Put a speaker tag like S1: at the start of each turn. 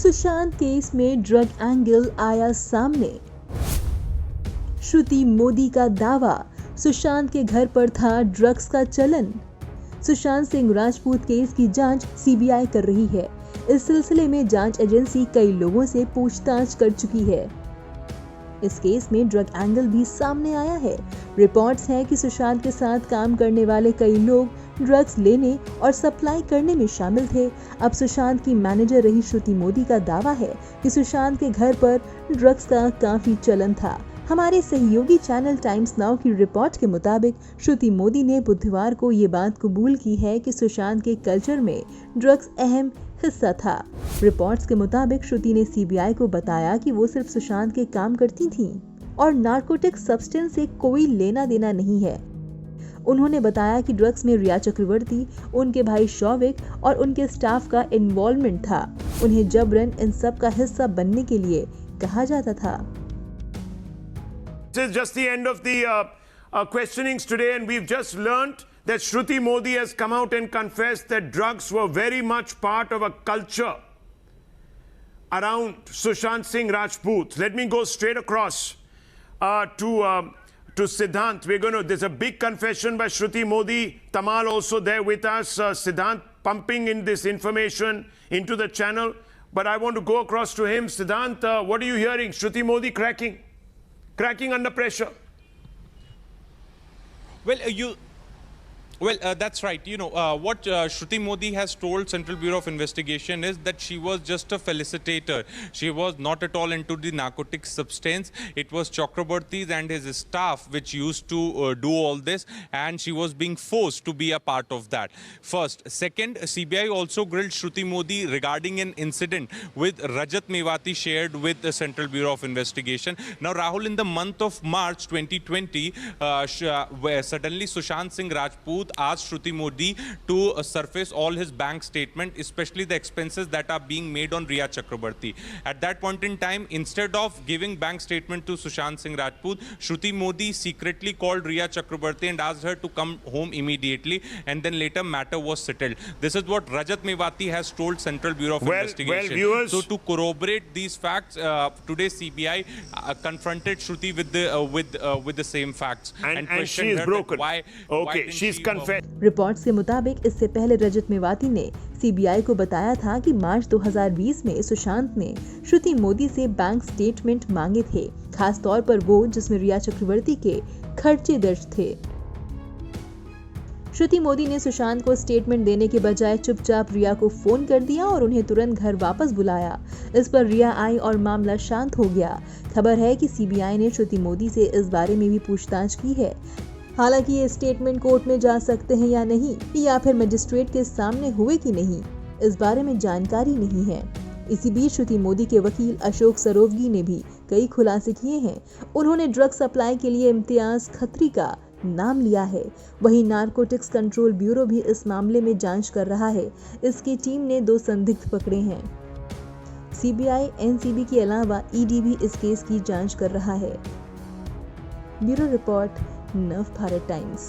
S1: Sushant case में drug angle आया सामने। श्रुति मोदी का दावा, सुशांत के घर पर था ड्रग्स का चलन। सुशांत सिंह राजपूत केस की जांच सीबीआई कर रही है। इस सिलसिले में जांच एजेंसी कई लोगों से पूछताछ कर चुकी है। इस केस में ड्रग एंगल भी सामने आया है। रिपोर्ट्स हैं कि सुशांत के साथ काम करने वाले कई लोग ड्रग्स लेने और सप्लाई करने में शामिल थे। अब सुशांत की मैनेजर रही श्रुति मोदी का दावा है कि सुशांत के घर पर ड्रग्स का काफी चलन था। हमारे सहयोगी चैनल टाइम्स नाउ की रिपोर्ट के मुताबिक श्रुति मोदी ने बुधवार को ये बात कबूल की है कि सुशांत के कल्चर में ड्रग्स अहम हिस्सा था। रिपोर्ट्स के मुताबिक श्रुति ने सीबीआई को बताया कि वो सिर्फ सुशांत के काम करती थीं और नारकोटिक सब्सटेंस से कोई लेना देना नहीं है। उन्होंने बताया कि ड्रग्स में रिया चक्रवर्ती, उनके भाई शौविक और उनके स्टाफ का इन्वॉल्वमेंट था। उन्हें जबरन इन सब का हिस्सा बनने के लिए कहा जाता था।
S2: This is just the end of the questionings today, and we've just learnt that Shruti Modi has come out and confessed that drugs were very much part of a culture around Sushant Singh Rajput. Let me go straight across to Siddhant. There's a big confession by Shruti Modi. Tamal also there with us. Siddhant pumping in this information into the channel. But I want to go across to him. Siddhant, what are you hearing? Shruti Modi cracking under pressure.
S3: Well, that's right. What Shruti Modi has told Central Bureau of Investigation is that she was just a felicitator. She was not at all into the narcotic substance. It was Chakraborty and his staff which used to do all this, and she was being forced to be a part of that. First. Second, CBI also grilled Shruti Modi regarding an incident with Rajat Mewati shared with the Central Bureau of Investigation. Now, Rahul, in the month of March 2020, where suddenly Sushant Singh Rajput asked Shruti Modi to surface all his bank statement, especially the expenses that are being made on Riya Chakraborty. At that point in time, instead of giving bank statement to Sushant Singh Rajput, Shruti Modi secretly called Riya Chakraborty and asked her to come home immediately, and then later matter was settled. This is what Rajat Mewati has told Central Bureau of Investigation.
S2: Viewers,
S3: so to corroborate these facts, today CBI confronted Shruti with the same facts
S2: and
S3: questioned
S2: she is
S3: her
S2: broken.
S3: Why
S2: She's confessed.
S1: Reports के मुताबिक इससे पहले रजत मेवाती ने CBI को बताया था कि मार्च 2020 में सुशांत ने श्रुति मोदी से बैंक स्टेटमेंट मांगे थे, खास तौर पर वो जिसमें रिया चक्रवर्ती के खर्चे दर्ज थे। श्रुति मोदी ने सुशांत को स्टेटमेंट देने के बजाय चुपचाप रिया को फोन कर दिया और उन्हें तुरंत घर वापस बुलाया। इस पर रिया आई और मामला शांत हो गया। खबर है कि सीबीआई ने श्रुति मोदी से इस बारे में भी पूछताछ की है। हालांकि ये स्टेटमेंट कोर्ट में जा सकते हैं या नहीं, या फिर मजिस्ट्रेट के सामने हुए कि नहीं, इस बारे में जानकारी नहीं है। इसी बीच श्रुति मोदी के वकील अशोक सरोवगी ने भी कई खुलासे किए हैं। उन्होंने ड्रग सप्लाई के लिए इम्तियाज खत्री का नाम लिया है। वहीं नारकोटिक्स कंट्रोल ब्यूरो भी इस मामले में जांच कर रहा है। इसकी टीम ने 2 संदिग्ध पकड़े हैं। सीबीआई, एनसीबी के अलावा ईडी भी इस केस की जांच कर रहा है। ब्यूरो रिपोर्ट, नव भारत टाइम्स।